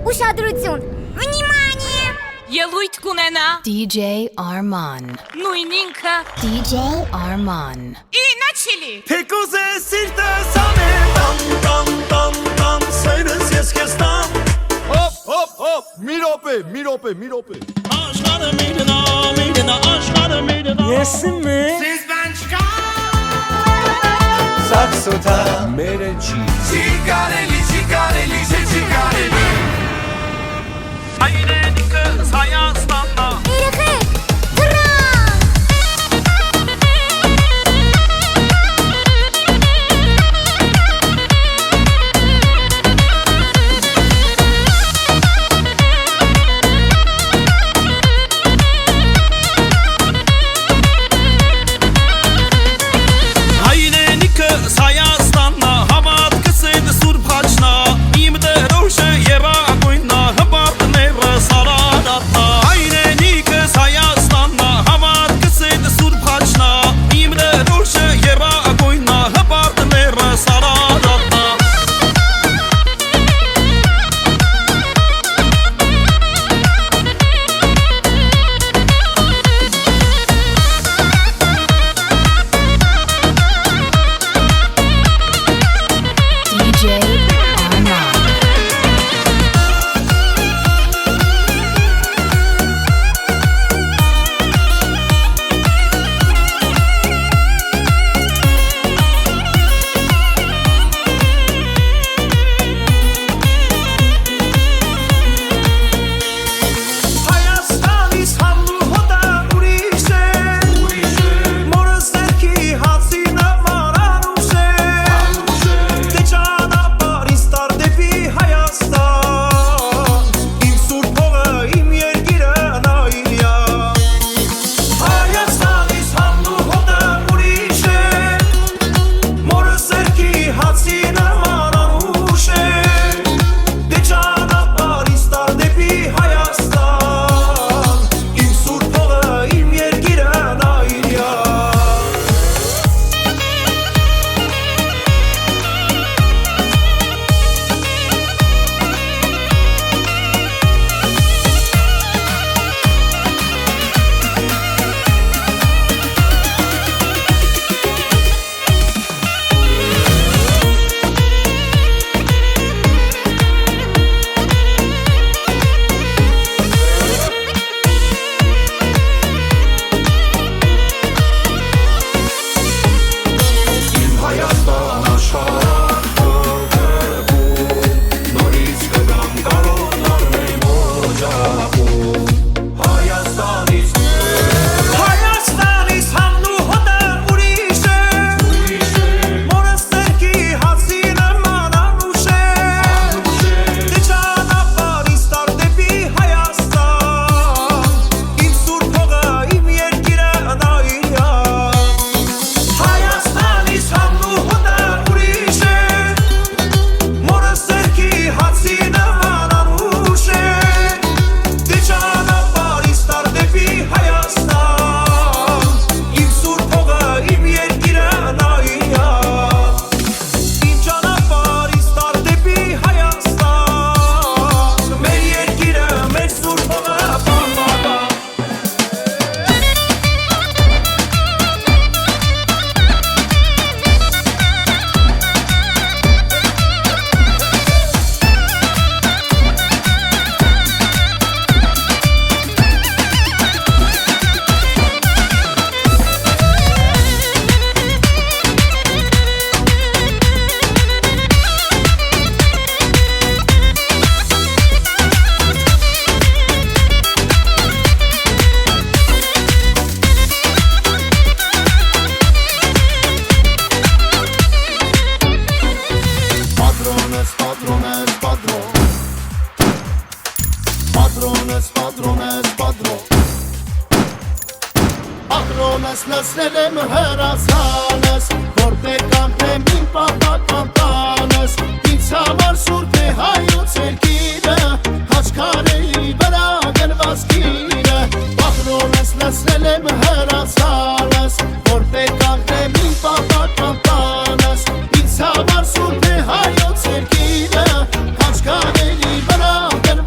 Ուշադրություն, վնիմание։ Ելույթ կունենա DJ Arman. նույն ինքը DJ Arman. ի начали Թեկուզ է սիրտը սանը Տամ, սայրս ես կեզ տամ Հոպ, մի րոպե Աշխարհը միրնա Ես իմ է Սիս բանչկա Սաքսոթա մերը չի Չի կարելի Հայրենիքս Հայաստանն ա Երեխեք, դրան։ Հայրենիքս Հայաստանն ա Հավատքս էդ սուրբ հաչնա Իմ դրոշը եւ ագույնն ա Հպարտները սարադատնա Հայրենիքս Հայաստանն ա Հավատքս էդ սուրբ հաչնա Իմ դրոշը եւ ագույնն ա Հպարտները սարադատնա DJ Arman. Հայաստանից համլու հոտա ուրիշ է Մորս ներքի հացին ամանանուշ է Դե ճանապարհից տար դեպի Հայաստան Իմ սուրբ հողը, իմ երկիրը նայիլյա Հայաստանից համլու հոտա ուրիշ է Մորս ներքի հացին ամանանուշ է Դե ճանապարհից տար դեպի Հայաստան Իմ սուրբ հողը, իմ երկիրը նայիլյա Իմ Հայաստան աշխարհում Նորից կգամ կարողնար մեր օջախում Հայաստանից համնու հոտը ուրիշ է Մորս ներքի հացին ամանանուշ է Դե ճանապարհից տար դեպի Հայաստան Իմ սուրբ հողը, իմ երկիրը նայիլյա Հայաստանից համնու հոտը ուրիշ է Մորս ներքի հացին ամանանուշ է Դե ճանապարհից տար դեպի Հայաստան Իմ սուրբ հողը, իմ երկիրը նայիլյա Իմ ճանապարհից տար դեպի Հայաստան Մեր երկիրը, մեր սուրբ հողը, Պատրոնս լսել եմ հրացանս Որտեղ կանեմ իմ պապական տանս Ինձ համար սուրբ է հայոց երկիրը Հաչքարերի վրա գրված գիրը Պատրոնս լսել եմ հրացանս Որտեղ կանեմ իմ պապական տանս Ինձ համար սուրբ է հայոց երկիրը Հաչքարերի վրա գրված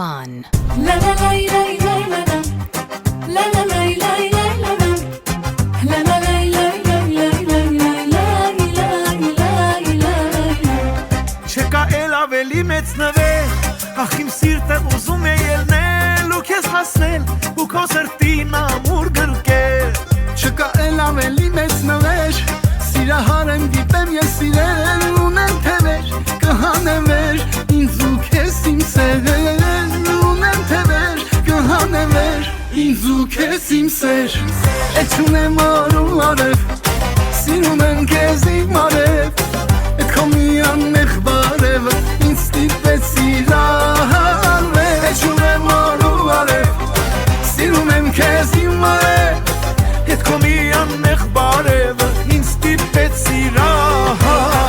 Arman. La la la la la la la. La la la la la la la. La la la la la la la la la. Չկա էլ ավելի մեծ նվեր Ախ իմ սիրտը ուզում է ելնել ու քեզ հասնել ու քո սրտին ամուր գրկել Չկա էլ ավելի մեծ նվեր Սիրահար եմ դիտեմ ես սիրել Ունեմ թևեր, կհանեմ վեր Ինձ ու քեզ իմ սեր Ունեմ թևեր, կհանեմ վեր Ինձ ու քեզ իմ սեր Էդ չունեմ օր ու արև Սիրում եմ քեզ իմ արև Էդ քո միանեղ բարևը Ինձ ստիպեց սիրահարվել Էդ չունեմ օր ու արև Սիրում եմ քեզ իմ արև Ետ քո մի աննեղ բարևը ինձ ստիպեց սիրահարվել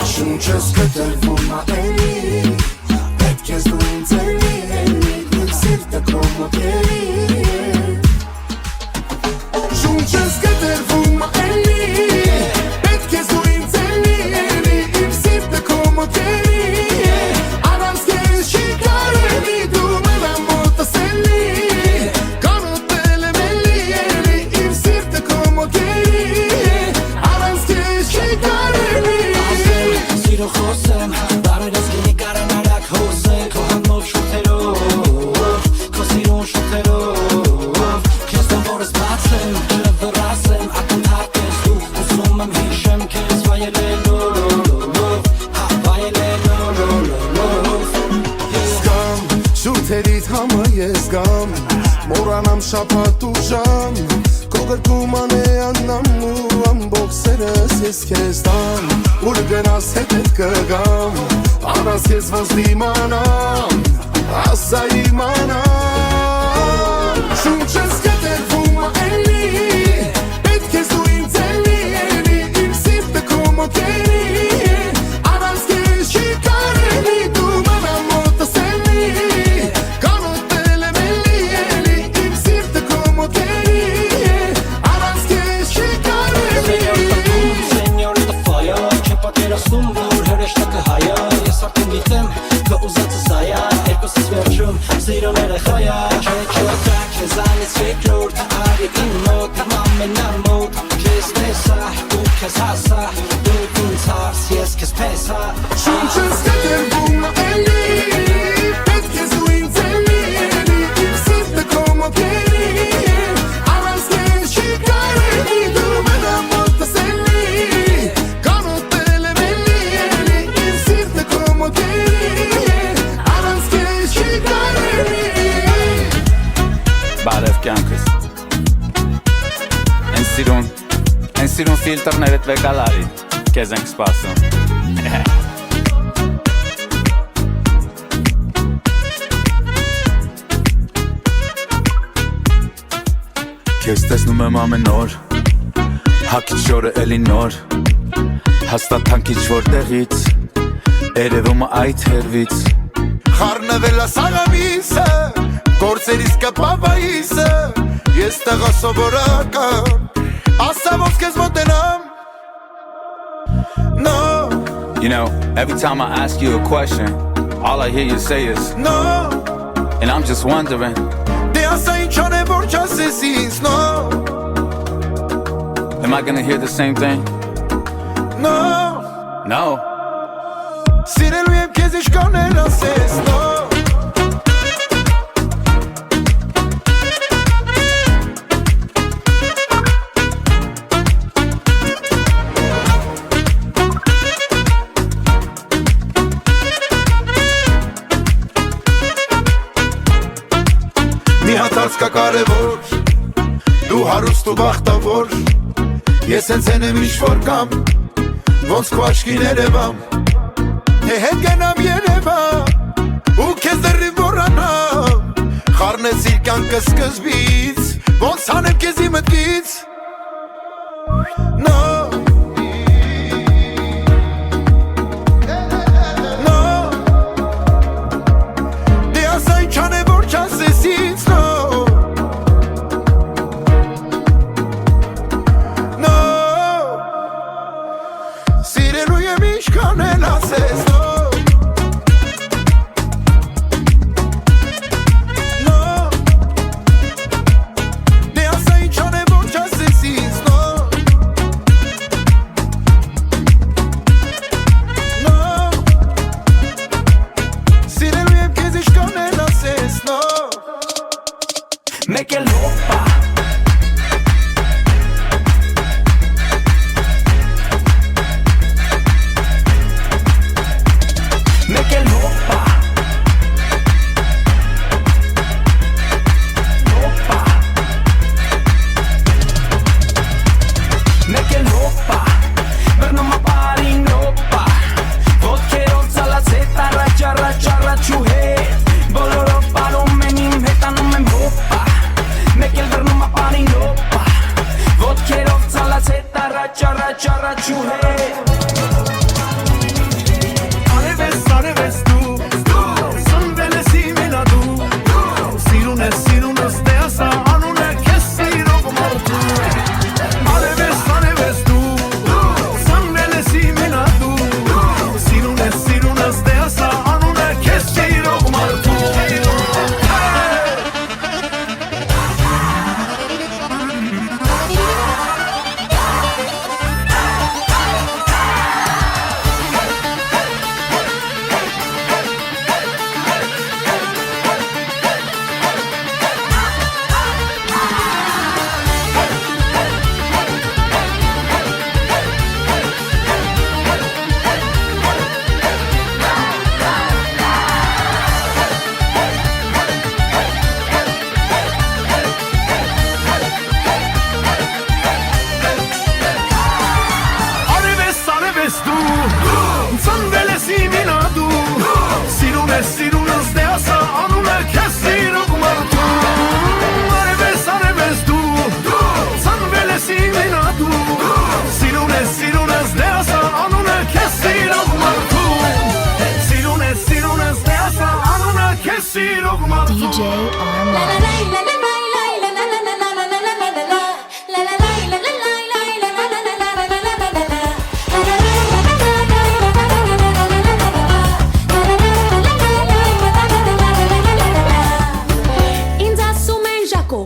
Շունչս կտրվում ա էլի Սիրելիդ համը ես գամ Մորանամ շապատ ու ժամ Քո գրկուման է աննամ ու ամբողսերս ես քեզ տամ Ուր գնաս հետ կգամ Առանց ես ոնց դիմանամ Ասա իմանամ Շունչս կտրվում էլի Պետք ես դու ինձ էլի Իմ սիրտը քո մոտելի Առանց քեզ չի կարելի Դու մնամ մոտս էլի Կանոտել եմ էլի Իմ սիրտը քո մոտելի Առանց քեզ չի կարելի Señorita fire Չե պատերաստում որ հրեշտակը հայա Ես արդեն գիտեմ քո ուզածը սայա Երկուսս վերջում սիրոները խայա Չէ չոտակ քեզանից երկրորդ Արի իմ մոտ իմ ամենամոտ Քեզ տեսա ու քեզ հասա Դու ինձ հարս ես քեզ պեսա Շունչս կտրվում էլի Պետք ես դու ինձ էլի Իմ սիրտը քո մոտելի Առանց քեզ չի կարելի Դու մնամ մոտս էլի Կանոտել եմ էլի Իմ սիրտը քո մոտելի Առանց քեզ չի կարելի Բարև կյանքս Են սիրուն ֆիլտրներդ վեկալարի Կեզ ենք սպասում Քեզ տեսնում եմ ամեն օր Հակից շորը էլի նոր Հաստատ հանքիչ որտեղից Երևումը այդ հերվից Խառնվել ասաղամիսը Գործերիս կպավայիսը Ես տղա սովորական Ասա ոնց քեզ մոտենամ No You know, every time I ask you a question All I hear you say is No And I'm just wondering Դե ասա ինչ անեմ որ չասես ինձ No Am I gonna hear the same thing? No No Սիրելու եմ քեզ ինչքան էլ ասես No Մի հատ հարց կա կարևոր Դու հարուստ ու բախտավոր Ես հենց են եմ ինչ-որ կամ Ոնց քո աչքիները բամ Թե հետ գնամ Երևան Ու քեզ դեռի մոռանամ Խառնեցիր կյանքը սկզբից Ոնց անեմ քեզ իմ մտքից No No Դե ասա ինչ անեմ որ չասես ինձ No No Սիրելու եմ ինչքան էլ ասես No No Դե ասա ինչ անեմ որ չասես ինձ No սիրունս դե ասա անունը քեզ սիրող մարդու Արևես դու Սանվել ես ինենա դու Սիրունս դե ասա անունը քեզ սիրող մարդու Սիրունս դե ասա անունը քեզ սիրող մարդու DJ Armand.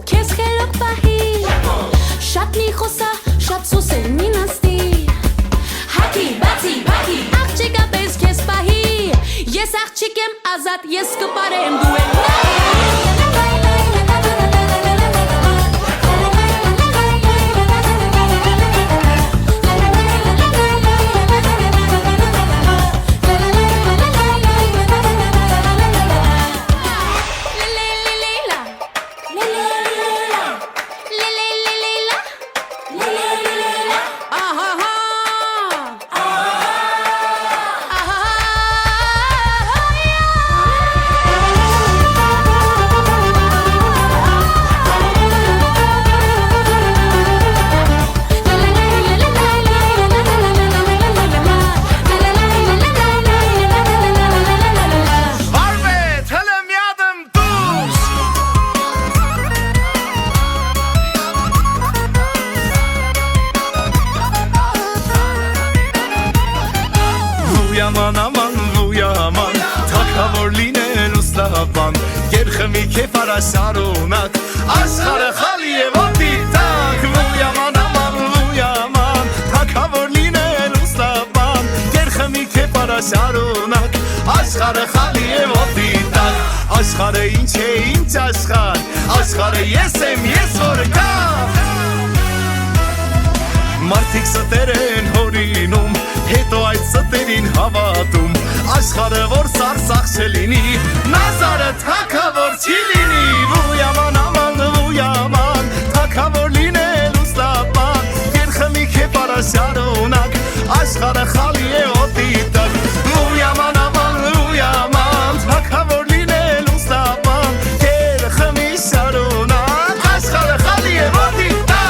Քեզ խելոք պահի Շատ լի խոսա, շատ սոսել մի նստի Հակի, բացի, բակի Աղջիկա պես քեզ պահի Ես աղջիկ եմ ազատ, ես կպարեմ դու եմ Վույաման, թակավոր լինել ուստավան Երխմի կեփ արասարունակ Աշխարը խալի և ոտի տակ Վույաման, թակավոր լինել ուստավան Երխմի կեփ արասարունակ Աշխարը խալի և ոտի տակ Աշխարը ինչ է ինչ աշխար Աշխարը ես եմ ես որ կամ Մարդիկ ստեր են հորինում Հետո այդ ստերին հավատում Աշխարը որ սարսախ չլինի Նազարը թակավոր չի լինի Վույաման թակավոր լինել ուստապան Երխմի կեփ արասարունակ Աշխարը խալի է ոտի տակ Վույաման թակավոր լինել ուստապան Երխմի շարունակ Աշխարը խալի է ոտի տակ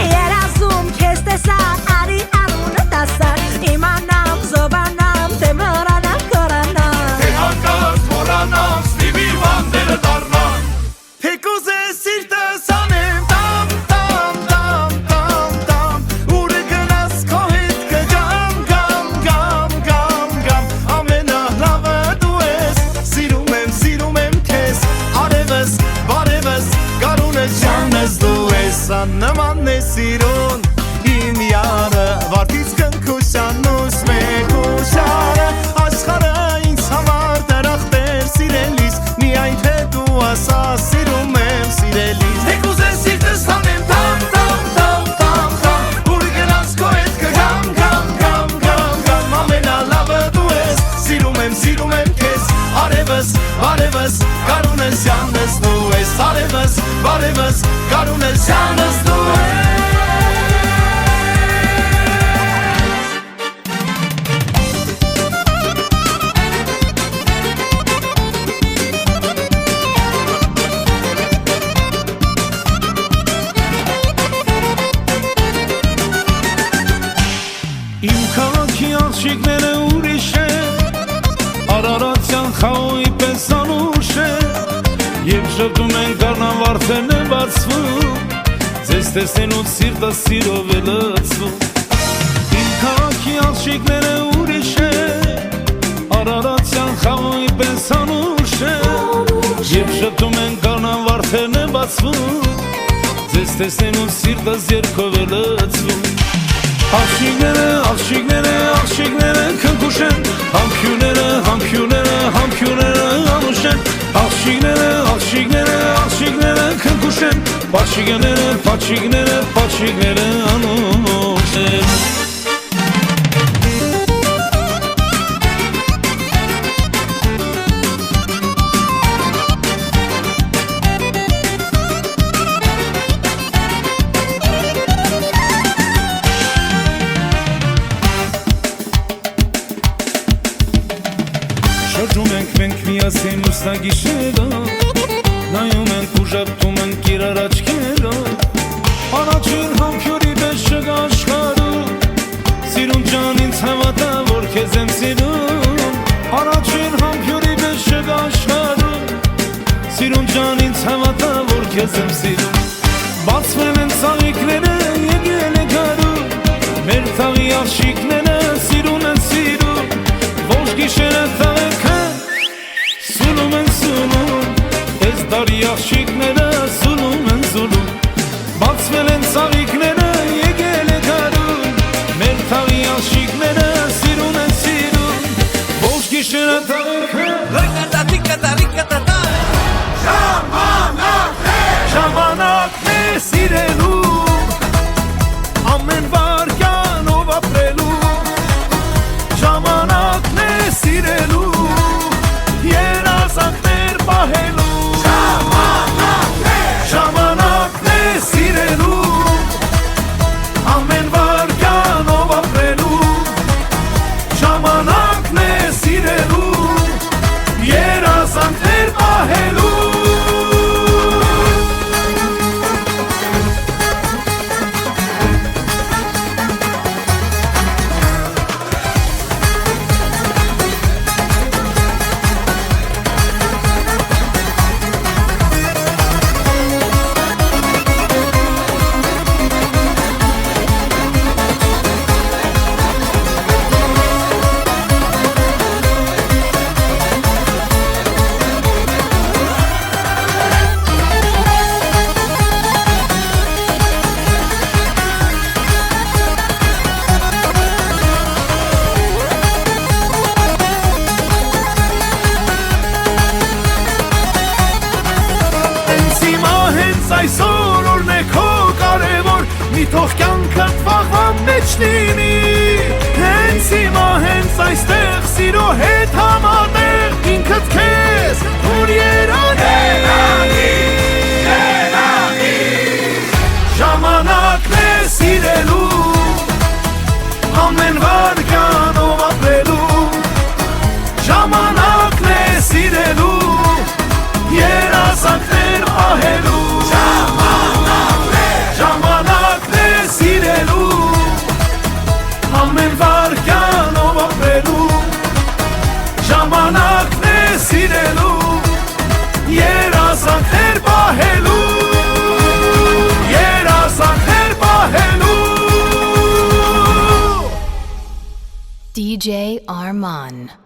Երազում քեզ տեսա արի անունը տասար Իմանամ զոբանամ թե մորանամ կորանամ Թե հանկարծ մորանամ ստիվի վանդերը դառնամ Թեկուզ է սիրտս անեմ տամ Ուրը գնաս քո հետ կգամ Ամենալավը դու ես Սիրում եմ քեզ Արևս, բարևս, գարունը ջանս դու ես Աննման է սիրուն իմ յարը Վարդից կնքուշան ուս մեկ ուշարը Աշխարը ինձ համար դրախտեր սիրելիս Միայն թե դու ասա սիրում եմ սիրելիս Թեկուզ է սիրտս հանեմ տամ Ուրը գնաս քո հետ կգամ Ամենալավը դու ես Սիրում եմ քեզ Արևս, բարևս, գարունը ջանս դու ես Արևս, բարևս, գարունը ջանս դու ես Իմ քաղաքի աղջիկները ուրիշ է Արարատյան խաղոյի պես անուշ է Եվ շտում են կարնան վարդերն է բացվում Ձեզ տեսնենուց սիրտս սիրով է լծվում Իմ քաղաքի աղջիկները ուրիշ է Արարատյան խաղոյի պես անուշ է Եվ շտում են կարնան վարդերն է բացվում Ձեզ տեսնենուց սիրտս երկով է լծվում Աղջիկները քնքուշ են Համբյուրները անուշ են Աղջիկները քնքուշ են Պաչիկները անուշ են ասին ուսագիշերով Նայում ենք ու ժպտում ենք իրար աչքերով Առաջին համբյուրի պես չկա աշխարհում Սիրուն ջան ինձ հավատա որ քեզ եմ սիրում Առաջին համբյուրի պես չկա աշխարհում Սիրուն ջան ինձ հավատա որ քեզ եմ սիրում Բացվել են ծաղիկները եկել է գարու Մեր թաղի աշիկները սիրուն են սիրում Ոչ գիշերը տաղեքը սուլում են սուլում Ես դարի աշիկները սուլում են սուլում Բացվել են ծաղիկները եկել է գարու Մեր թաղի աշիկները սիրուն են սիրում Ոչ գիշերը տաղեքը Ժամանակն է սիրելու Ամեն վարկյանով ապրելու Ժամանակն է սիրելու Երազանքներ պահելու Ժամանակն է սիրելու Ամեն վարկյանով ապրելու Ժամանակն է սիրելու Երազանքներ պահելու Այսօր օրն է քո կարևոր Մի թող կյանքդ վաղվան մեջ լինի Հենց հիմա հենց այստեղ սիրո հետ համատեղ Ինքդ քեզ որ երանի Ժամանակն է սիրելու Ամեն վարքյանով ապրելու Ժամանակն է սիրելու Երազանքներ պահելու Ժամանակն է սիրելու Ամեն վարկյանով ապրելու Ժամանակն է սիրելու Երազանքներ պահելու Երազանքներ պահելու DJ Arman.